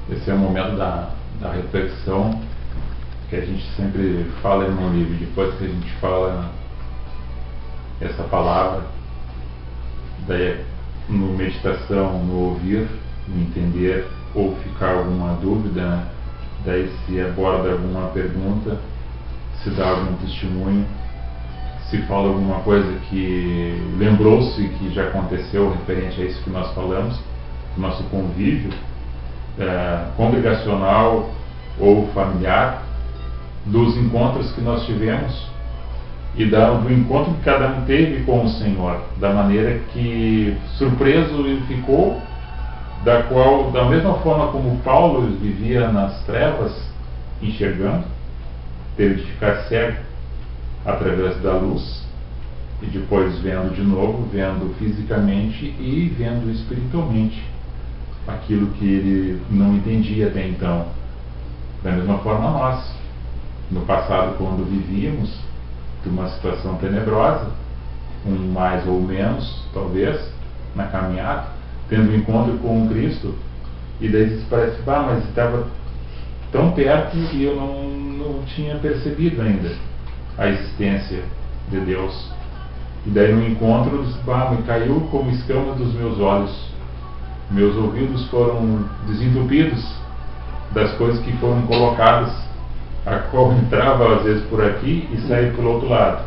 Esse é o momento da reflexão que a gente sempre fala no livro. Depois que a gente fala essa palavra, daí no meditação, no ouvir, no entender, ou ficar alguma dúvida, daí se aborda alguma pergunta, se dá algum testemunho, se fala alguma coisa que lembrou-se que já aconteceu referente a isso que nós falamos, nosso convívio congregacional ou familiar, dos encontros que nós tivemos e do encontro que cada um teve com o Senhor, da maneira que surpreso ele ficou, da mesma forma como Paulo vivia nas trevas, enxergando, teve de ficar cego através da luz, e depois vendo de novo, vendo fisicamente e vendo espiritualmente aquilo que ele não entendia até então. Da mesma forma nós, no passado, quando vivíamos de uma situação tenebrosa, um mais ou menos, talvez, na caminhada, tendo um encontro com o Cristo, e daí parece que, mas estava tão perto e eu não tinha percebido ainda a existência de Deus. E daí no encontro, me caiu como escama dos meus olhos. Meus ouvidos foram desentupidos das coisas que foram colocadas, a qual entrava às vezes por aqui e saía pelo outro lado.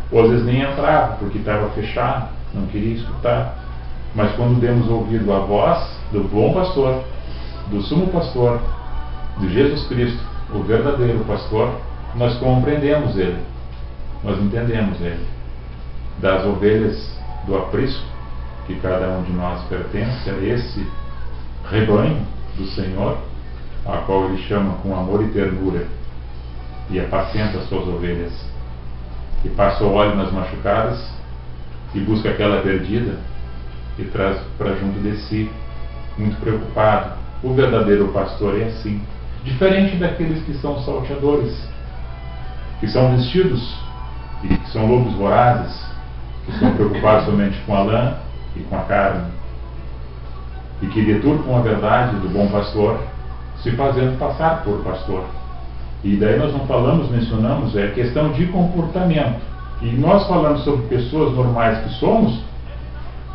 Ou às vezes nem entrava, porque estava fechado, não queria escutar. Mas quando demos ouvido à voz do bom pastor, do sumo pastor, de Jesus Cristo, o verdadeiro pastor, nós compreendemos ele, nós entendemos ele. Das ovelhas do aprisco, que cada um de nós pertence a esse rebanho do Senhor, a qual ele chama com amor e ternura, e apacenta as suas ovelhas, e passa o óleo nas machucadas, e busca aquela perdida, e traz para junto de si, muito preocupado. O verdadeiro pastor é assim, diferente daqueles que são salteadores, que são vestidos, e que são lobos vorazes, que estão preocupados somente com a lã e com a carne, e que deturpam a verdade do bom pastor, se fazendo passar por pastor. E daí nós não falamos, mencionamos, é questão de comportamento. E nós falamos sobre pessoas normais que somos,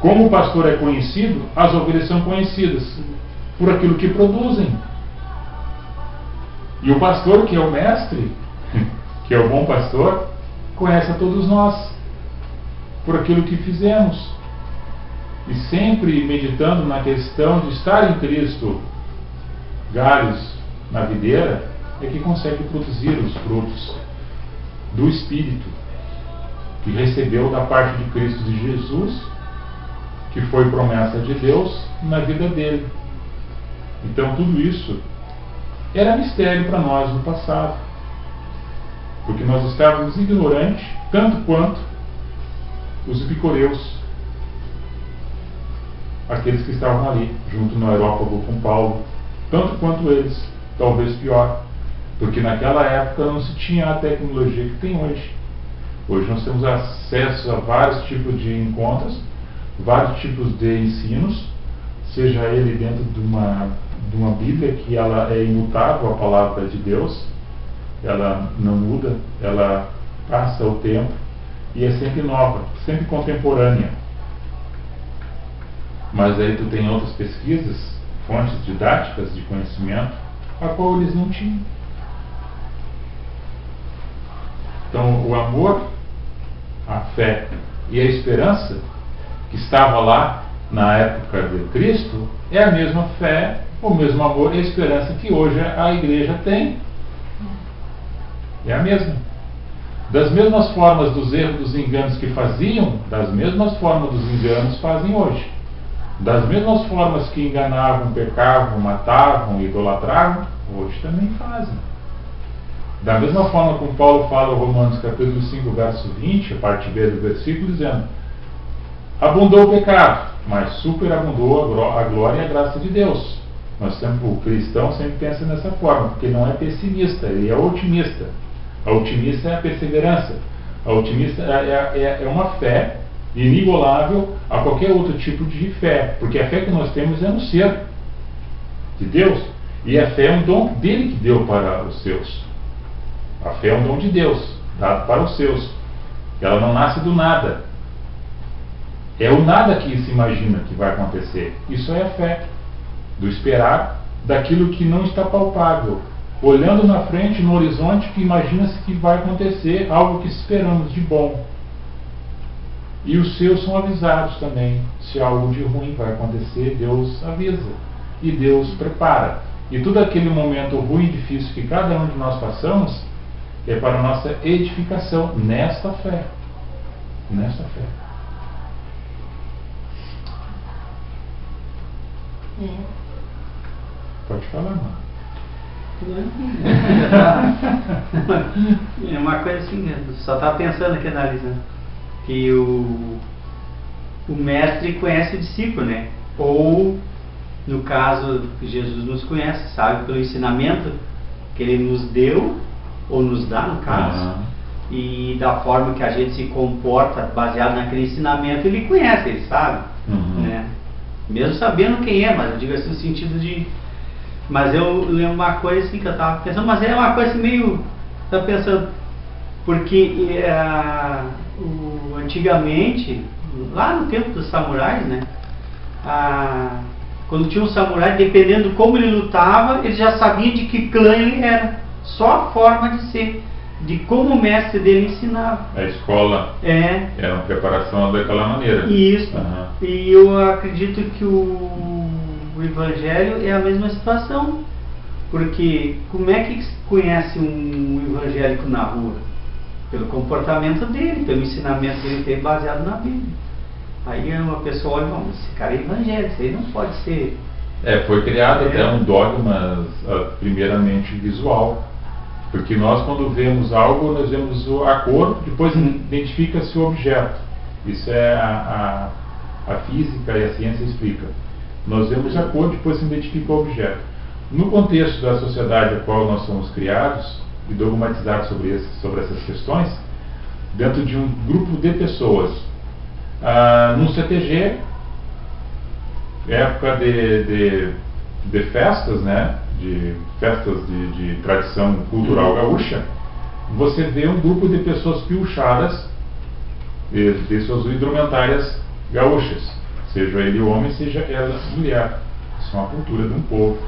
como o pastor é conhecido, as ovelhas são conhecidas por aquilo que produzem. E o pastor, que é o mestre, que é o bom pastor, conhece a todos nós por aquilo que fizemos. E sempre meditando na questão de estar em Cristo, galhos na videira, é que consegue produzir os frutos do Espírito que recebeu da parte de Cristo, de Jesus, que foi promessa de Deus na vida dele. Então tudo isso era mistério para nós no passado, porque nós estávamos ignorantes, tanto quanto os epicureus, aqueles que estavam ali, junto no aerópago com Paulo, tanto quanto eles, talvez pior, porque naquela época não se tinha a tecnologia que tem hoje. Hoje nós temos acesso a vários tipos de encontros, vários tipos de ensinos, seja ele dentro de uma Bíblia, que ela é imutável, a palavra de Deus, ela não muda, ela passa o tempo e é sempre nova, sempre contemporânea. Mas aí tu tem outras pesquisas, fontes didáticas de conhecimento, a qual eles não tinham. Então o amor, a fé e a esperança que estava lá na época de Cristo é a mesma fé, o mesmo amor e a esperança que hoje a igreja tem. É a mesma. Das mesmas formas dos erros, dos enganos que faziam, das mesmas formas dos enganos fazem hoje. Das mesmas formas que enganavam, pecavam, matavam, idolatravam, hoje também fazem. Da mesma forma como Paulo fala em Romanos capítulo 5, verso 20, a parte B do versículo, dizendo: abundou o pecado, mas superabundou a glória e a graça de Deus. O cristão sempre pensa nessa forma, porque ele não é pessimista, ele é otimista. A otimista é a perseverança. A otimista é uma fé inigualável a qualquer outro tipo de fé, porque a fé que nós temos é no ser de Deus, e a fé é um dom dele que deu para os seus. A fé é um dom de Deus dado para os seus. Ela não nasce do nada. É o nada que se imagina que vai acontecer. Isso é a fé, do esperar daquilo que não está palpável, olhando na frente, no horizonte, que imagina-se que vai acontecer algo que esperamos de bom. E os seus são avisados também. Se algo de ruim vai acontecer, Deus avisa e Deus prepara. E todo aquele momento ruim e difícil que cada um de nós passamos é para a nossa edificação nesta fé. Nesta fé. Pode falar, mano. É uma coisa assim, eu só estava pensando aqui, analisando, que o mestre conhece o discípulo, né? Ou, no caso, Jesus nos conhece, sabe? Pelo ensinamento que ele nos deu, ou nos dá, no caso, e da forma que a gente se comporta baseado naquele ensinamento, ele conhece, ele sabe, né? Mesmo sabendo quem é, mas eu digo assim no sentido de... Mas eu lembro uma coisa assim que eu estava pensando, mas é uma coisa assim meio... Estava pensando, porque antigamente, lá no tempo dos samurais, né? Quando tinha um samurai, dependendo de como ele lutava, ele já sabia de que clã ele era. Só a forma de ser, de como o mestre dele ensinava. A escola era uma preparação daquela maneira. Isso. E eu acredito que o Evangelho é a mesma situação. Porque como é que se conhece um evangélico na rua? Pelo comportamento dele, pelo ensinamento que ele tem baseado na Bíblia. Aí uma pessoa olha e fala, esse cara é evangélico, isso aí não pode ser. Foi criado até um dogma, primeiramente visual. Porque nós, quando vemos algo, nós vemos a cor, depois identifica-se o objeto. Isso é a física e a ciência explica. Nós vemos a cor, depois se identifica o objeto. No contexto da sociedade a qual nós somos criados e dogmatizados sobre essas questões, dentro de um grupo de pessoas, num CTG, época de festas, né? De festas de tradição cultural gaúcha, você vê um grupo de pessoas piochadas de suas indumentárias gaúchas, seja ele homem, seja ela mulher. Isso é uma cultura de um povo,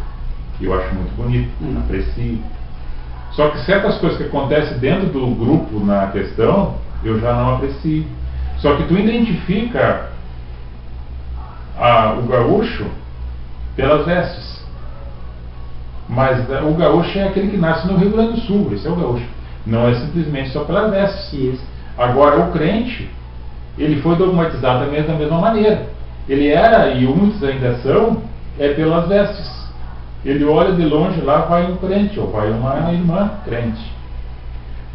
e eu acho muito bonito, aprecio. Só que certas coisas que acontecem dentro do grupo na questão, eu já não aprecio. Só que tu identifica o gaúcho pelas vestes. Mas o gaúcho é aquele que nasce no Rio Grande do Sul, esse é o gaúcho. Não é simplesmente só pelas vestes. Isso. Agora, o crente, ele foi dogmatizado da mesma maneira. Ele era, e muitos ainda são, pelas vestes. Ele olha de longe, lá vai um crente, ou vai uma irmã crente.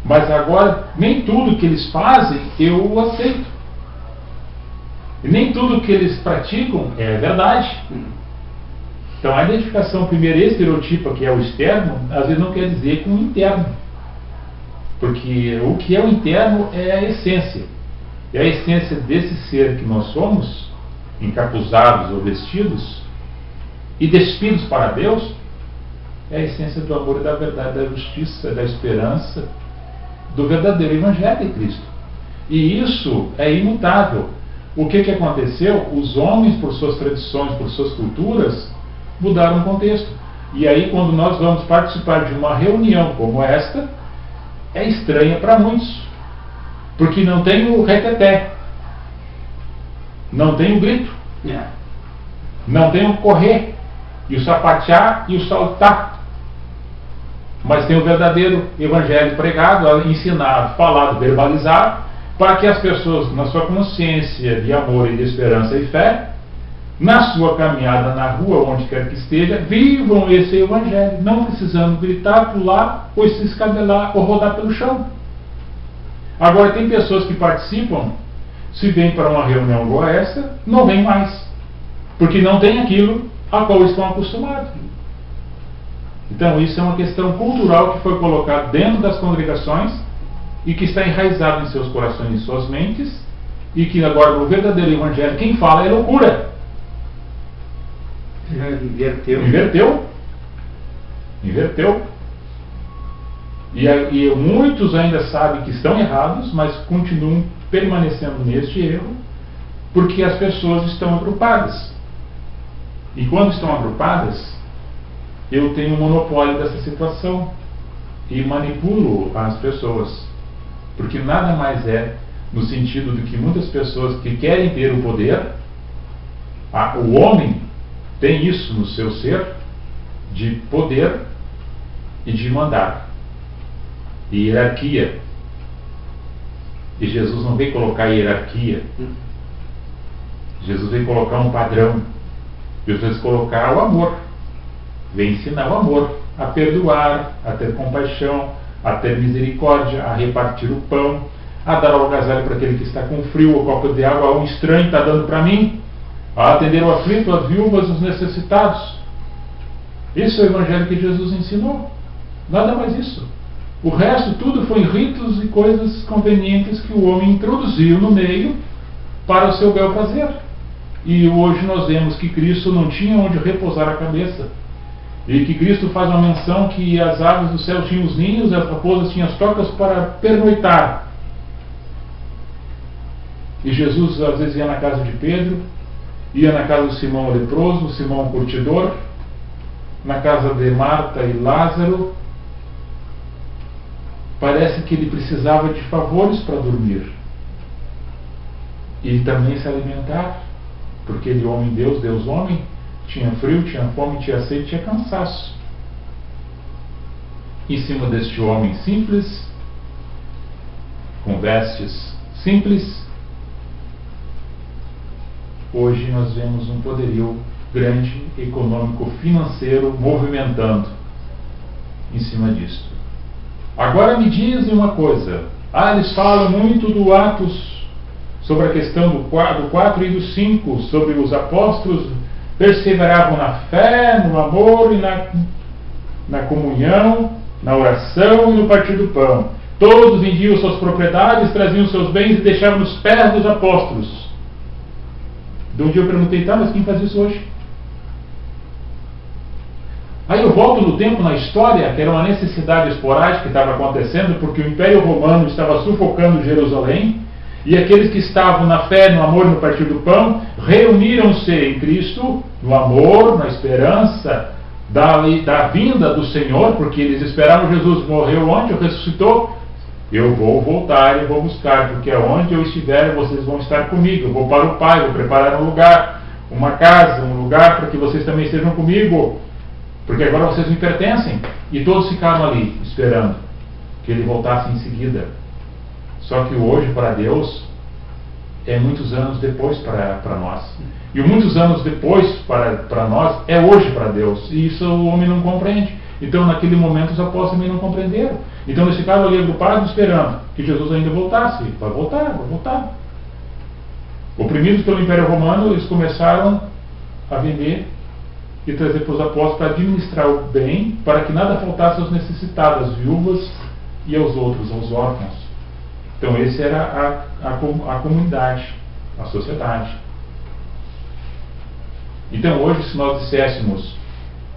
Mas agora, nem tudo que eles fazem, eu aceito. E nem tudo que eles praticam é verdade. Então a identificação primeiro estereotipa, que é o externo, às vezes não quer dizer com o interno. Porque o que é o interno é a essência. E a essência desse ser que nós somos, encapuzados ou vestidos, e despidos para Deus, é a essência do amor e da verdade, da justiça, da esperança, do verdadeiro Evangelho de Cristo. E isso é imutável. O que aconteceu? Os homens, por suas tradições, por suas culturas, mudaram o contexto. E aí, quando nós vamos participar de uma reunião como esta, é estranha para muitos. Porque não tem o reteté, não tem o grito, não tem o correr, e o sapatear e o saltar. Mas tem o verdadeiro evangelho pregado, ensinado, falado, verbalizado, para que as pessoas, na sua consciência de amor e de esperança e fé, na sua caminhada na rua, onde quer que esteja, vivam esse evangelho, não precisando gritar, pular, ou se escabelar, ou rodar pelo chão. Agora, tem pessoas que participam, se vêm para uma reunião igual essa, não vêm mais, porque não tem aquilo a qual estão acostumados. Então, isso é uma questão cultural que foi colocada dentro das congregações e que está enraizado em seus corações e suas mentes, e que agora no verdadeiro evangelho quem fala é loucura. Inverteu. E muitos ainda sabem que estão errados, mas continuam permanecendo neste erro, porque as pessoas estão agrupadas. E quando estão agrupadas, eu tenho o monopólio dessa situação e manipulo as pessoas. Porque nada mais é no sentido de que muitas pessoas que querem ter o poder, o homem tem isso no seu ser, de poder e de mandar. E hierarquia. E Jesus não veio colocar hierarquia. Jesus veio colocar um padrão. Jesus veio colocar o amor. Veio ensinar o amor, a perdoar, a ter compaixão, a ter misericórdia, a repartir o pão, a dar o agasalho para aquele que está com frio, o copo de água a um estranho está dando para mim, a atender o aflito, as viúvas, os necessitados. Esse é o evangelho que Jesus ensinou. Nada mais isso. O resto tudo foi ritos e coisas convenientes que o homem introduziu no meio para o seu bel prazer. E hoje nós vemos que Cristo não tinha onde repousar a cabeça. E que Cristo faz uma menção que as aves do céu tinham os ninhos, as raposas tinham as tocas para pernoitar. E Jesus às vezes ia na casa de Pedro, ia na casa de Simão o leproso, Simão o curtidor, na casa de Marta e Lázaro. Parece que ele precisava de favores para dormir e também se alimentar, porque ele, homem Deus, Deus homem, tinha frio, tinha fome, tinha sede, tinha cansaço. Em cima deste homem simples, com vestes simples, hoje nós vemos um poderio grande, econômico, financeiro, movimentando em cima disto. Agora me dizem uma coisa. Eles falam muito do Atos, sobre a questão do 4 e do 5, sobre os apóstolos perseveravam na fé, no amor e na comunhão, na oração e no partir do pão. Todos vendiam suas propriedades, traziam seus bens e deixavam nos pés dos apóstolos. De um dia eu perguntei, mas quem faz isso hoje? Aí eu volto no tempo, na história, que era uma necessidade esporádica que estava acontecendo, porque o Império Romano estava sufocando Jerusalém, e aqueles que estavam na fé, no amor e no partir do pão, reuniram-se em Cristo, no amor, na esperança da vinda do Senhor, porque eles esperavam Jesus morreu ontem, ressuscitou. Eu vou voltar e vou buscar, porque aonde eu estiver, vocês vão estar comigo. Eu vou para o Pai, vou preparar um lugar, uma casa, um lugar para que vocês também estejam comigo. Porque agora vocês me pertencem. E todos ficaram ali, esperando que ele voltasse em seguida. Só que o hoje para Deus é muitos anos depois para nós. E o muitos anos depois para nós é hoje para Deus. E isso o homem não compreende. Então naquele momento os apóstolos também não compreenderam. Então eles ficaram ali agrupados esperando que Jesus ainda voltasse. Vai voltar. Oprimidos pelo Império Romano, eles começaram a vender e trazer para os apóstolos para administrar o bem, para que nada faltasse aos necessitados, às viúvas e aos outros, aos órfãos. Então esse era a comunidade, a sociedade. Então hoje, se nós disséssemos,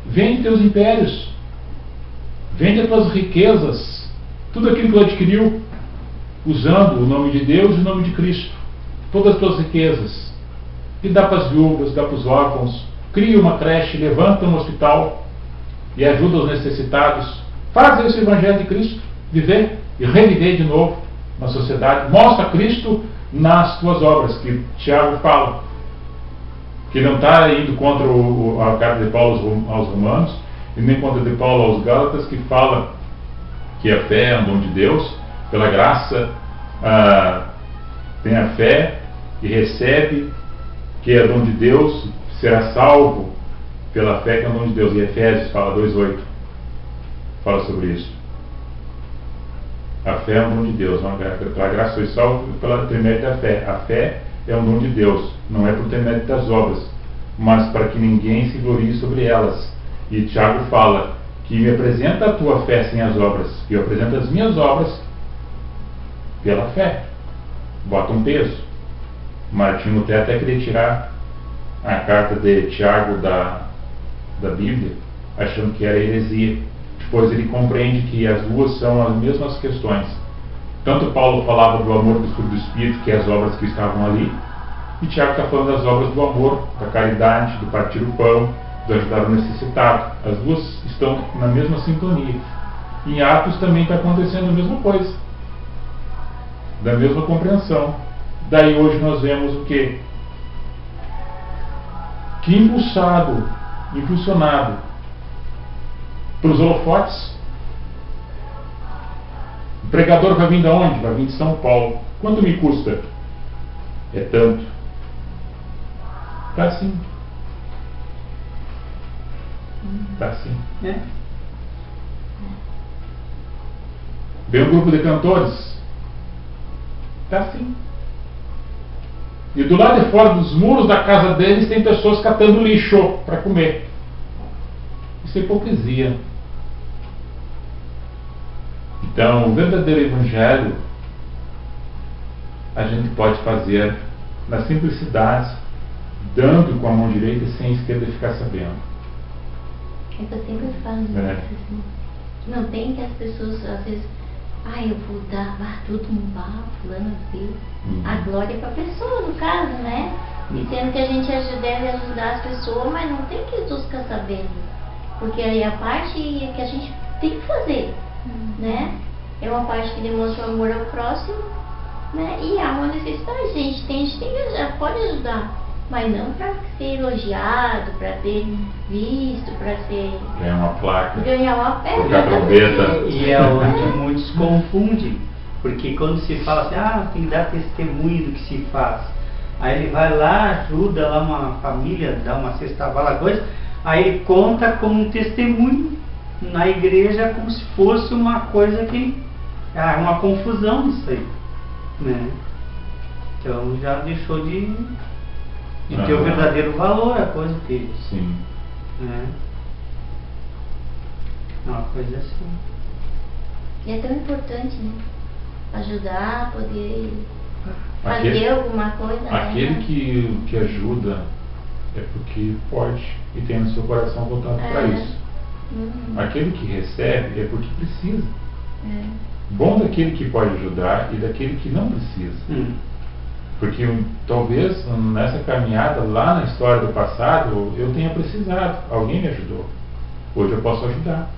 vende teus impérios, vende as tuas riquezas, tudo aquilo que tu adquiriu, usando o nome de Deus e o nome de Cristo, todas as tuas riquezas, e dá para as viúvas, dá para os órfãos, cria uma creche, levanta um hospital e ajuda os necessitados. Faz esse evangelho de Cristo, viver e reviver de novo na sociedade. Mostra Cristo nas tuas obras, que Tiago fala, que não está indo contra a carta de Paulo aos Romanos e nem contra de Paulo aos Gálatas, que fala que a fé é um dom de Deus, pela graça tem a fé e recebe, que é dom de Deus, será salvo pela fé, que é um dom de Deus. E Efésios fala 2:8, fala sobre isso. A fé é um dom de Deus, pela graça sois salvo pela intermédio da fé. A fé é um dom de Deus, não é por intermédio das obras, mas para que ninguém se glorie sobre elas. E Tiago fala que me apresenta a tua fé sem as obras, e eu apresento as minhas obras pela fé. Bota um peso. Martinho Lutero até queria tirar a carta de Tiago da Bíblia, achando que era heresia. Depois ele compreende que as duas são as mesmas questões. Tanto Paulo falava do amor do fruto do Espírito, que é as obras que estavam ali, e Tiago está falando das obras do amor, da caridade, do partir o pão, do ajudar o necessitado. As duas estão na mesma sintonia. Em Atos também está acontecendo a mesma coisa, da mesma compreensão. Daí hoje nós vemos o quê? Que impulsionado para os holofotes, o pregador vai vir de onde? Vai vir de São Paulo. Quanto me custa? É tanto. Está assim. Está assim. É. Vem um grupo de cantores. Está assim. E do lado de fora dos muros da casa deles tem pessoas catando lixo para comer. Isso é hipocrisia. Então, o verdadeiro evangelho a gente pode fazer na simplicidade, dando com a mão direita e sem a esquerda ficar sabendo. É que eu sempre falo isso, assim. Não tem que as pessoas, às vezes, eu vou dar tudo um fulano assim. A glória é para a pessoa, no caso, né? E sendo que a gente deve ajudar as pessoas, mas não tem que todos ficar sabendo. Porque aí a parte que a gente tem que fazer, né? É uma parte que demonstra o amor ao próximo, né? E há uma necessidade, a gente tem que pode ajudar, mas não para ser elogiado, para ter visto, para ser... Ganhar uma placa, ganhar uma tocar trombeta. E é onde muitos confundem, porque quando se fala assim, tem que dar testemunho do que se faz, aí ele vai lá, ajuda lá uma família, dá uma cesta bala, coisa, aí ele conta como um testemunho na igreja, como se fosse uma coisa que uma confusão isso aí, né? Então já deixou de ter o verdadeiro valor a coisa que... Sim. Né? Uma coisa assim. E é tão importante, né? Ajudar, poder fazer alguma coisa. Aquele né? que ajuda é porque pode e tem no seu coração voltado para isso. Aquele que recebe é porque precisa. Bom daquele que pode ajudar e daquele que não precisa. Porque talvez nessa caminhada lá na história do passado eu tenha precisado, alguém me ajudou. Hoje eu posso ajudar.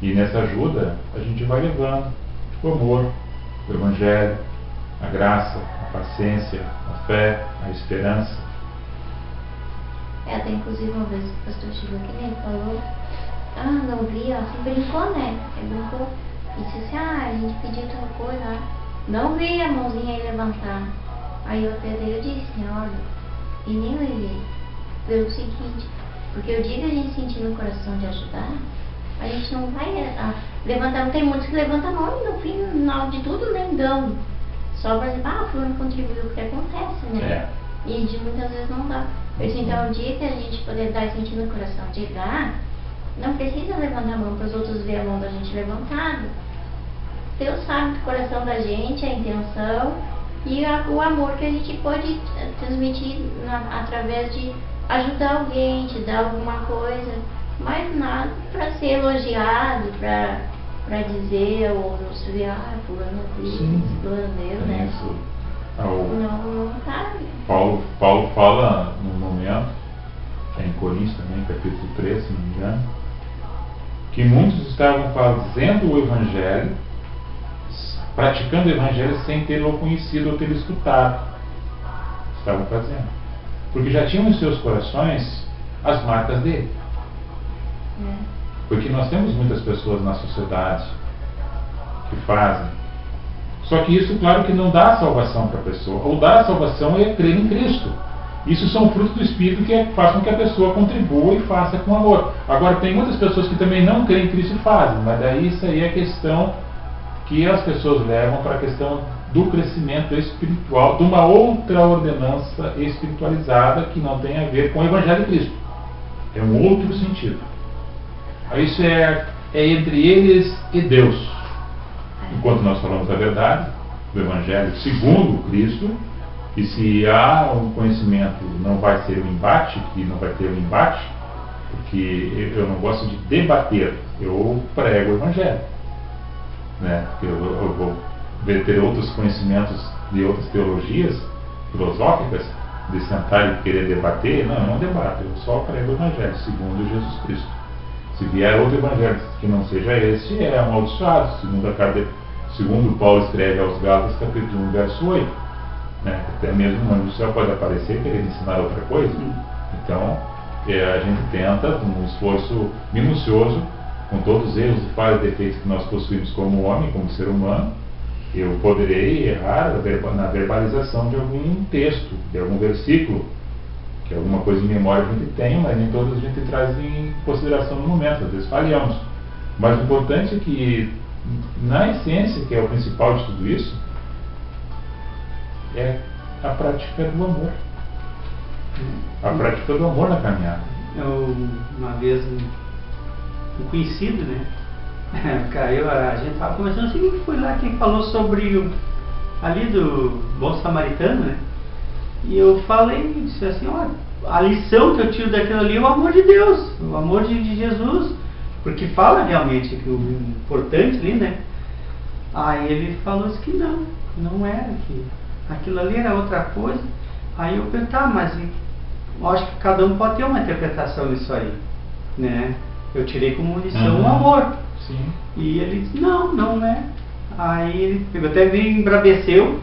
E nessa ajuda a gente vai levando o amor, o evangelho, a graça, a paciência, a fé, a esperança. Até inclusive uma vez o pastor chegou aqui, né, ele falou, não vi, assim, brincou, né? Ele brincou e disse assim, a gente pediu tal coisa, não vi a mãozinha aí levantar. Aí eu até daí eu disse, olha, e nem levei, pelo seguinte, porque o dia que a gente sentir no coração de ajudar, a gente não vai levantar, tem muitos que levantam a mão e no final de tudo nem dão. Só para dizer, fulano contribuiu, o que acontece, né? E de muitas vezes não dá. Eu disse, então o dia que a gente puder dar e sentir no coração de dar, não precisa levantar a mão para os outros verem a mão da gente levantada. Deus sabe do coração da gente, a intenção e o amor que a gente pode transmitir através de ajudar alguém, te dar alguma coisa, mas nada para ser elogiado, para dizer ou subir, fulano fez, fulano deu, né? Não sabe. Paulo fala num momento, em Coríntios também, capítulo 3, se não me engano, que muitos estavam fazendo o evangelho, praticando o evangelho sem tê-lo conhecido ou tê-lo escutado. Estavam fazendo. Porque já tinham em seus corações as marcas dele. Porque nós temos muitas pessoas na sociedade que fazem. Só que isso, claro, que não dá salvação para a pessoa. Ou dá salvação é crer em Cristo. Isso são frutos do Espírito que fazem com que a pessoa contribua e faça com amor. Agora, tem muitas pessoas que também não creem em Cristo e fazem, mas daí isso aí é a questão que as pessoas levam para a questão do crescimento espiritual, de uma outra ordenança espiritualizada que não tem a ver com o Evangelho de Cristo. É um outro sentido. Isso é entre eles e Deus. Enquanto nós falamos da verdade, do Evangelho segundo Cristo, E se há um conhecimento, não vai ser um embate, que não vai ter um embate, porque eu não gosto de debater, eu prego o Evangelho, né? Porque eu vou ter outros conhecimentos de outras teologias filosóficas, de sentar e querer debater. Não, eu não debato, eu só prego o Evangelho segundo Jesus Cristo. Se vier outro Evangelho que não seja esse, é amaldiçoado, segundo Paulo escreve aos Gálatas, capítulo 1, verso 8. Né? Até mesmo o anjo do céu pode aparecer querendo ensinar outra coisa. Então, a gente tenta, num esforço minucioso, com todos os erros e falhas e defeitos que nós possuímos como homem, como ser humano, eu poderei errar na verbalização de algum texto, de algum versículo, que alguma coisa em memória a gente tem, mas nem todas a gente traz em consideração no momento, às vezes falhamos. Mas o importante é que, na essência, que é o principal de tudo isso, é a prática do amor. A prática do amor na caminhada. Uma vez um conhecido, né? A gente estava conversando assim, que foi lá quem falou sobre ali do bom samaritano, né? E eu falei, disse assim, olha, a lição que eu tiro daquilo ali é o amor de Deus, o amor de Jesus, porque fala realmente que o importante ali, né? Aí ele falou assim que não era, que aquilo ali era outra coisa. Aí eu pensei, mas eu acho que cada um pode ter uma interpretação nisso aí, né? Eu tirei como lição o amor. Sim. E ele disse, não é. Aí ele pegou, até me embraveceu,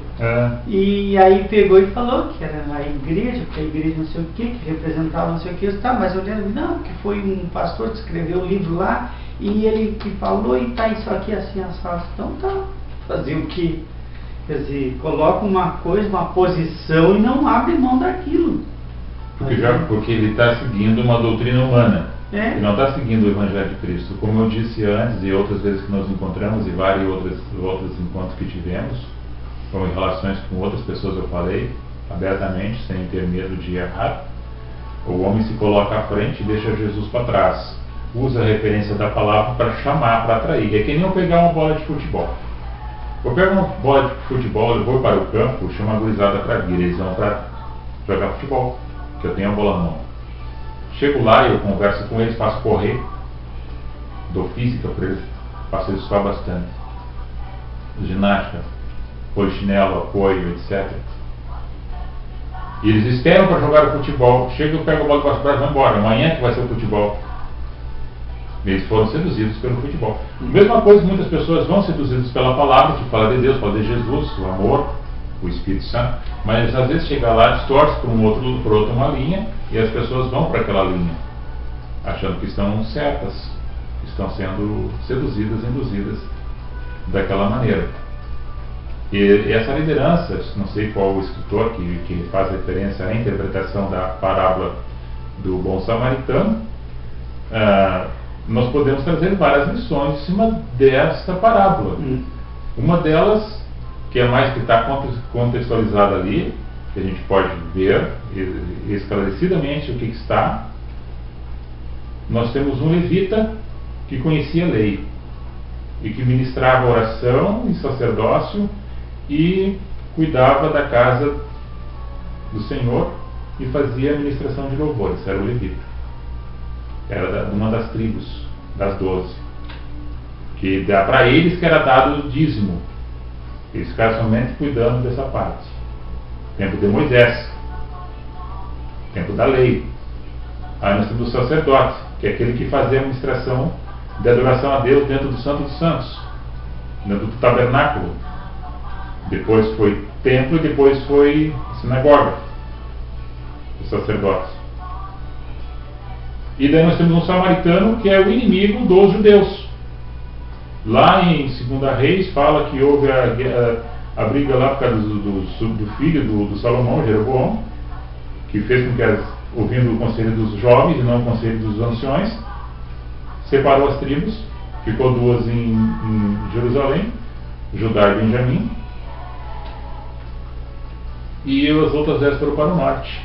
e aí pegou e falou que era a igreja, porque a igreja não sei o que representava não sei o que. Eu disse, tá, mas eu lembro, não, que foi um pastor que escreveu um livro lá, e ele que falou, e tá isso aqui assim, assado. Então tá, fazer o quê? Quer dizer, coloca uma coisa, uma posição e não abre mão daquilo. Porque ele está seguindo uma doutrina humana. Ele não está seguindo o Evangelho de Cristo. Como eu disse antes, e outras vezes que nós encontramos, e vários outros encontros que tivemos, como em relações com outras pessoas eu falei, abertamente, sem ter medo de errar, o homem se coloca à frente e deixa Jesus para trás. Usa a referência da palavra para chamar, para atrair. É que nem eu pegar uma bola de futebol. Eu pego uma bola de futebol, eu vou para o campo, chamo a gurizada para vir, eles vão para jogar futebol, que eu tenho a bola na mão. Chego lá e eu converso com eles, faço correr, dou física para eles, faço eles suar bastante. Ginástica, polichinelo, apoio, etc. E eles esperam para jogar o futebol. Chega, eu pego a bola e passo para trás e vou embora. Amanhã que vai ser o futebol. Eles foram seduzidos pelo futebol. Mesma coisa, muitas pessoas vão seduzidas pela palavra, que fala de Deus, fala de Jesus, o amor, o Espírito Santo, mas às vezes chega lá, distorce por outra uma linha, e as pessoas vão para aquela linha, achando que estão certas, estão sendo seduzidas, induzidas daquela maneira. E essa liderança, não sei qual o escritor que faz referência à interpretação da parábola do bom samaritano, nós podemos trazer várias lições em cima desta parábola. Uma delas, que é mais que está contextualizada ali, que a gente pode ver esclarecidamente o que está. Nós temos um levita que conhecia a lei e que ministrava oração e sacerdócio e cuidava da casa do Senhor e fazia a ministração de louvores. Era o levita. Era uma das tribos, das 12. Que dá para eles que era dado o dízimo. Eles ficaram somente cuidando dessa parte. Tempo de Moisés, tempo da lei. Aí nós temos o sacerdote, que é aquele que fazia a administração de adoração a Deus dentro do Santo dos Santos, dentro do tabernáculo. Depois foi templo e depois foi sinagoga, os sacerdotes. E daí nós temos um samaritano que é o inimigo dos judeus. Lá em 2 Reis fala que houve a briga lá por causa do filho do Salomão, Jeroboão, que fez com que, ouvindo o conselho dos jovens e não o conselho dos anciões, separou as tribos, ficou 2 em Jerusalém, Judá e Benjamim, e as outras 10 foram para o norte,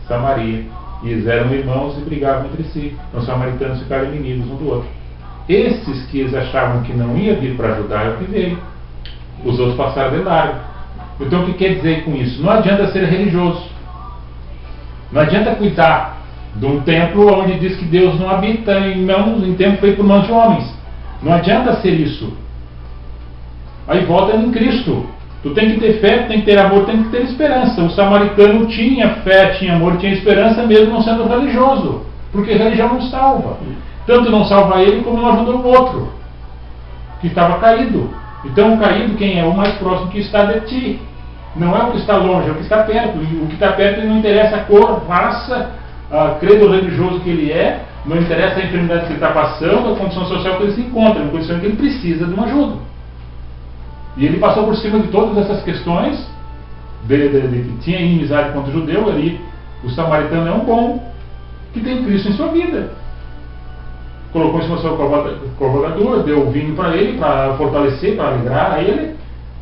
Samaria, e eles eram irmãos e brigavam entre si. Então os samaritanos ficaram inimigos um do outro. Esses que eles achavam que não ia vir para ajudar é o que veio. Os outros passaram de largo. Então o que quer dizer com isso? Não adianta ser religioso. Não adianta cuidar de um templo onde diz que Deus não habita em templo feito por mãos de homens. Não adianta ser isso. Aí volta em Cristo. Tu tem que ter fé, tem que ter amor, tem que ter esperança. O samaritano tinha fé, tinha amor, tinha esperança mesmo não sendo religioso. Porque religião não salva. Tanto não salva ele como não ajuda o outro, que estava caído. Então o caído quem é? O mais próximo que está de ti. Não é o que está longe, é o que está perto. E o que está perto não interessa a cor, raça, a credo religioso que ele é, não interessa a enfermidade que ele está passando, a condição social que ele se encontra, a condição que ele precisa de uma ajuda. E ele passou por cima de todas essas questões, que tinha inimizade contra o judeu, ali o samaritano é um bom, que tem Cristo em sua vida. Colocou em cima da sua covadura, deu vinho para ele, para fortalecer, para alegrar a ele,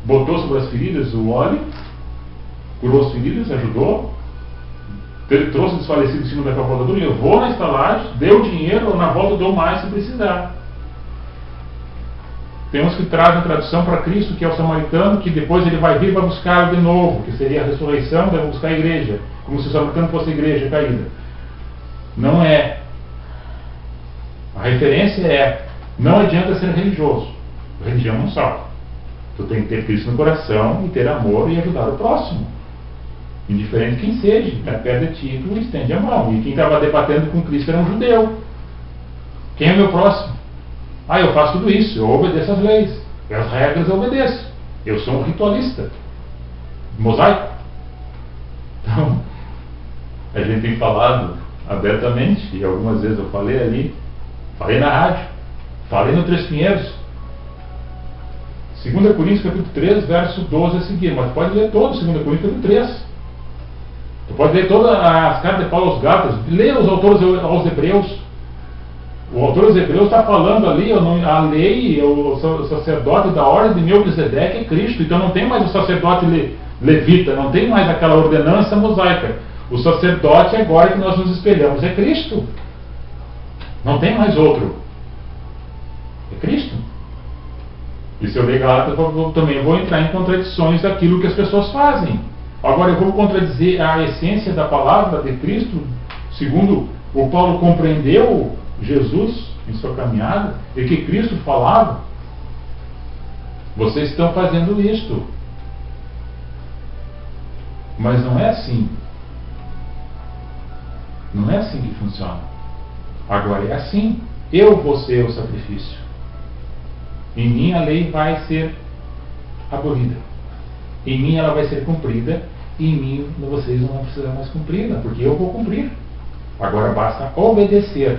botou sobre as feridas o óleo, curou as feridas, ajudou, trouxe o desfalecido em cima da covadura, levou na estalagem, deu dinheiro, ou na volta deu mais se precisar. Tem uns que trazem tradução para Cristo, que é o samaritano, que depois ele vai vir para buscá-lo de novo, que seria a ressurreição, deve buscar a igreja, como se o samaritano fosse a igreja caída. Não é. A referência é, não adianta ser religioso. A religião não salva. Tu tem que ter Cristo no coração e ter amor e ajudar o próximo. Indiferente quem seja, está perto de ti, tu estende a mão. E quem estava debatendo com Cristo era um judeu. Quem é o meu próximo? Ah, eu faço tudo isso, eu obedeço às leis, as regras eu obedeço. Eu sou um ritualista, mosaico. Então, a gente tem falado abertamente, e algumas vezes eu falei ali, falei na rádio, falei no Três Pinheiros. 2 Coríntios capítulo 3, verso 12 a seguir, mas pode ler todo 2 Coríntios capítulo 3. Tu pode ler todas as cartas de Paulo aos Gálatas, lê os autores aos Hebreus. O autor dos Hebreus está falando ali, a lei, o sacerdote da ordem de Melquisedeque é Cristo. Então não tem mais o sacerdote levita, não tem mais aquela ordenança mosaica. O sacerdote agora que nós nos espelhamos é Cristo. Não tem mais outro. É Cristo. E se eu ler Gálatas, eu também vou entrar em contradições daquilo que as pessoas fazem. Agora eu vou contradizer a essência da palavra de Cristo, segundo o Paulo compreendeu Jesus em sua caminhada, e que Cristo falava. Vocês estão fazendo isto, mas não é assim. Não é assim que funciona. Agora é assim. Eu vou ser o sacrifício. Em mim a lei vai ser abolida. Em mim ela vai ser cumprida. E em mim vocês não vão precisar mais cumpri-la, porque eu vou cumprir. Agora basta obedecer.